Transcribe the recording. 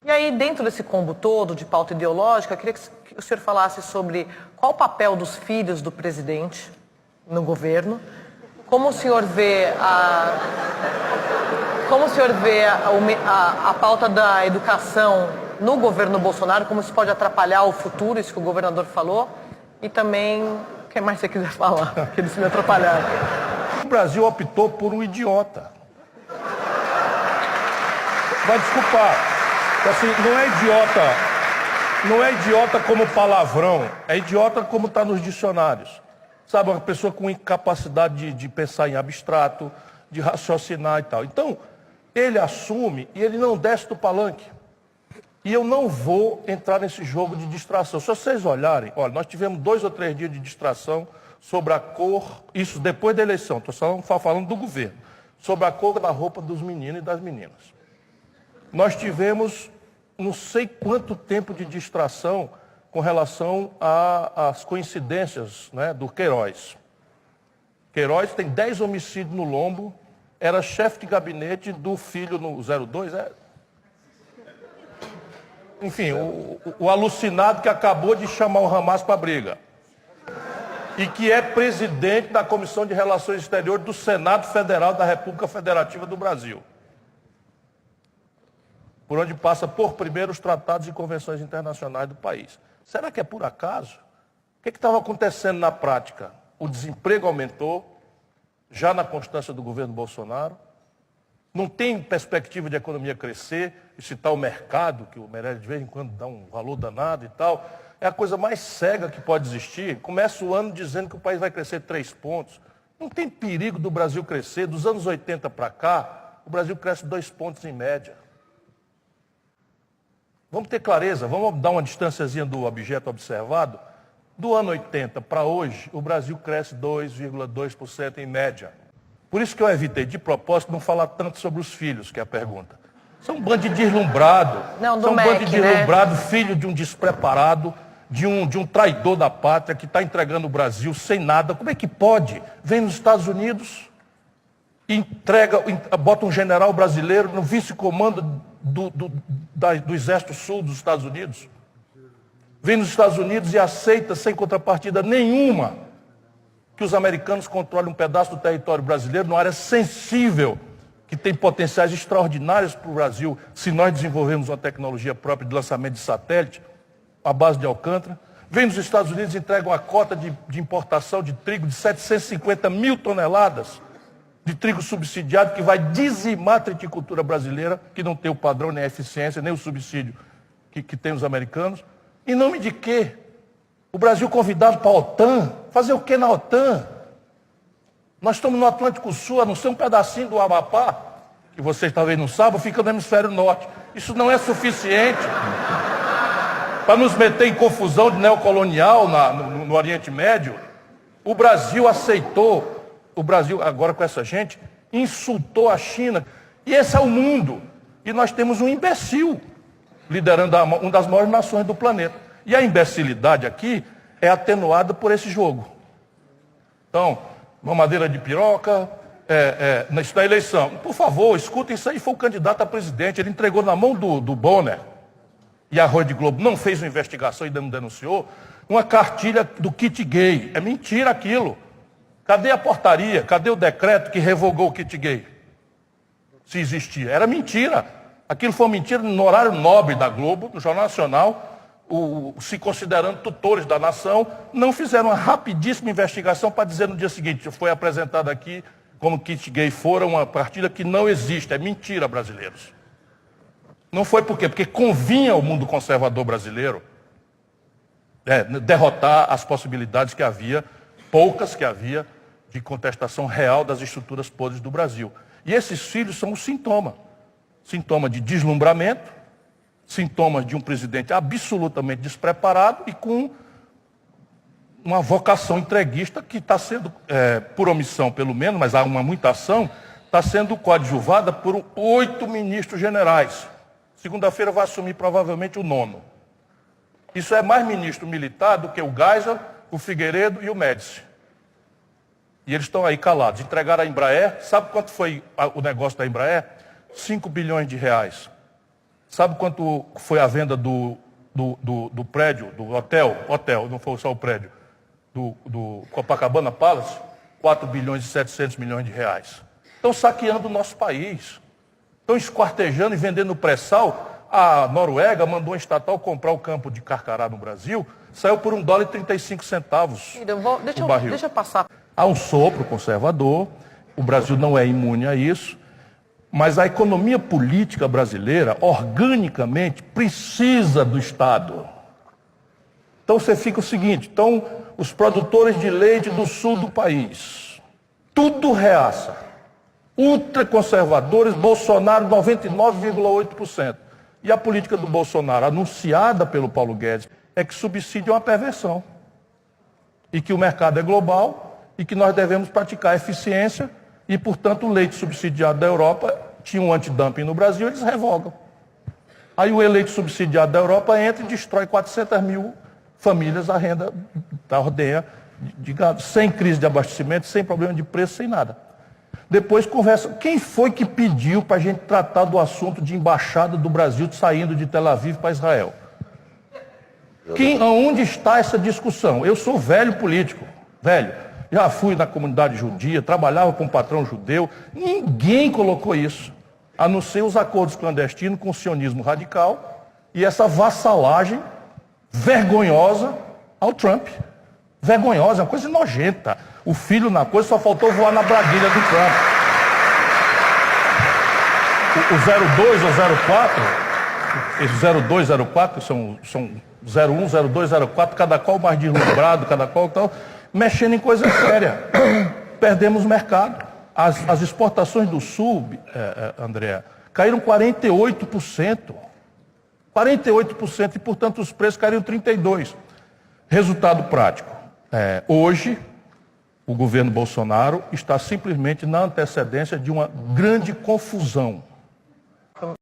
E aí, dentro desse combo todo de pauta ideológica, eu queria que o senhor falasse sobre qual o papel dos filhos do presidente no governo, como o senhor vê a pauta da educação no governo Bolsonaro, como isso pode atrapalhar o futuro, isso que o governador falou, e também, o que mais você quiser falar, que eles se me atrapalharam. O Brasil optou por um idiota. Vai desculpar. Assim, não é idiota como palavrão, é idiota como está nos dicionários. Sabe, uma pessoa com incapacidade de pensar em abstrato, de raciocinar e tal. Então, ele assume e ele não desce do palanque. E eu não vou entrar nesse jogo de distração. Se vocês olharem, olha, nós tivemos 2 ou 3 dias de distração sobre a cor, isso depois da eleição, estou falando do governo, sobre a cor da roupa dos meninos e das meninas. Nós tivemos não sei quanto tempo de distração com relação às coincidências, né, do Queiroz. Queiroz tem 10 homicídios no lombo, era chefe de gabinete do filho no 02, Enfim, o alucinado que acabou de chamar o Hamas para a briga. E que é presidente da Comissão de Relações Exteriores do Senado Federal da República Federativa do Brasil. Por onde passa por primeiro os tratados e convenções internacionais do país. Será que é por acaso? O que estava acontecendo na prática? O desemprego aumentou, já na constância do governo Bolsonaro. Não tem perspectiva de economia crescer, e se está o mercado, que o Meirelles de vez em quando dá um valor danado e tal. É a coisa mais cega que pode existir. Começa o ano dizendo que o país vai crescer 3 pontos. Não tem perigo do Brasil crescer. Dos anos 80 para cá, o Brasil cresce 2 pontos em média. Vamos ter clareza, vamos dar uma distânciazinha do objeto observado. Do ano 80 para hoje, o Brasil cresce 2,2% em média. Por isso que eu evitei, de propósito, não falar tanto sobre os filhos, que é a pergunta. São um bando de deslumbrado. São um bando de deslumbrado, filho de um despreparado, de um traidor da pátria, que está entregando o Brasil sem nada. Como é que pode? Vem nos Estados Unidos, bota um general brasileiro no vice-comando do Exército Sul dos Estados Unidos. Vem nos Estados Unidos e aceita, sem contrapartida nenhuma, que os americanos controlem um pedaço do território brasileiro, numa área sensível, que tem potenciais extraordinários para o Brasil, se nós desenvolvermos uma tecnologia própria de lançamento de satélite, à base de Alcântara. Vem nos Estados Unidos e entrega uma cota de importação de trigo de 750 mil toneladas, de trigo subsidiado, que vai dizimar a triticultura brasileira, que não tem o padrão, nem a eficiência, nem o subsídio que tem os americanos. Em nome de quê? O Brasil convidado para a OTAN? Fazer o quê na OTAN? Nós estamos no Atlântico Sul, a não ser um pedacinho do Amapá, que vocês talvez não saibam, fica no hemisfério norte. Isso não é suficiente para nos meter em confusão de neocolonial no Oriente Médio. O Brasil aceitou. O Brasil, agora com essa gente, insultou a China. E esse é o mundo. E nós temos um imbecil liderando uma das maiores nações do planeta. E a imbecilidade aqui é atenuada por esse jogo. Então, mamadeira de piroca, isso da eleição. Por favor, escutem isso aí, foi o candidato a presidente. Ele entregou na mão do Bonner, e a Rede Globo não fez uma investigação e ainda não denunciou, uma cartilha do kit gay. É mentira aquilo. Cadê a portaria? Cadê o decreto que revogou o kit gay? Se existia. Era mentira. Aquilo foi mentira no horário nobre da Globo, no Jornal Nacional, se considerando tutores da nação, não fizeram uma rapidíssima investigação para dizer no dia seguinte, foi apresentado aqui como kit gay fora uma partilha que não existe. É mentira, brasileiros. Não foi por quê? Porque convinha ao mundo conservador brasileiro derrotar as possibilidades que havia, poucas que havia, de contestação real das estruturas podres do Brasil. E esses filhos são um sintoma. Sintoma de deslumbramento, sintomas de um presidente absolutamente despreparado e com uma vocação entreguista que está sendo, por omissão pelo menos, mas há muita ação, está sendo coadjuvada por 8 ministros generais. Segunda-feira vai assumir provavelmente o 9º. Isso é mais ministro militar do que o Geisel, o Figueiredo e o Médici. E eles estão aí calados. Entregaram a Embraer. Sabe quanto foi o negócio da Embraer? 5 bilhões de reais. Sabe quanto foi a venda do prédio, do hotel, não foi só o prédio, do Copacabana Palace? 4 bilhões e 700 milhões de reais. Estão saqueando o nosso país. Estão esquartejando e vendendo pré-sal. A Noruega mandou a estatal comprar o campo de Carcará no Brasil, saiu por $1,35 o barril. Deixa eu passar. Há um sopro conservador, o Brasil não é imune a isso, mas a economia política brasileira, organicamente, precisa do Estado. Então você fica o seguinte, então os produtores de leite do sul do país, tudo reaça, ultraconservadores, Bolsonaro 99,8%. E a política do Bolsonaro, anunciada pelo Paulo Guedes, é que subsídio é uma perversão. E que o mercado é global e que nós devemos praticar eficiência e, portanto, o leite subsidiado da Europa tinha um antidumping no Brasil, eles revogam. Aí o leite subsidiado da Europa entra e destrói 400 mil famílias a renda da ordenha de gado, sem crise de abastecimento, sem problema de preço, sem nada. Depois conversa, quem foi que pediu para a gente tratar do assunto de embaixada do Brasil saindo de Tel Aviv para Israel? Onde está essa discussão? Eu sou velho político, velho. Já fui na comunidade judia, trabalhava com um patrão judeu. Ninguém colocou isso, a não ser os acordos clandestinos com o sionismo radical e essa vassalagem vergonhosa ao Trump. Vergonhosa, é uma coisa nojenta. O filho na coisa só faltou voar na braguilha do Trump. O 02 ou 04, esses 02, 04, são 01, 02, 04, cada qual mais deslumbrado, cada qual tal, mexendo em coisa séria. Perdemos mercado. As exportações do Sul, André, caíram 48%. 48%, e portanto os preços caíram 32%. Resultado prático. Hoje, o governo Bolsonaro está simplesmente na antecedência de uma grande confusão.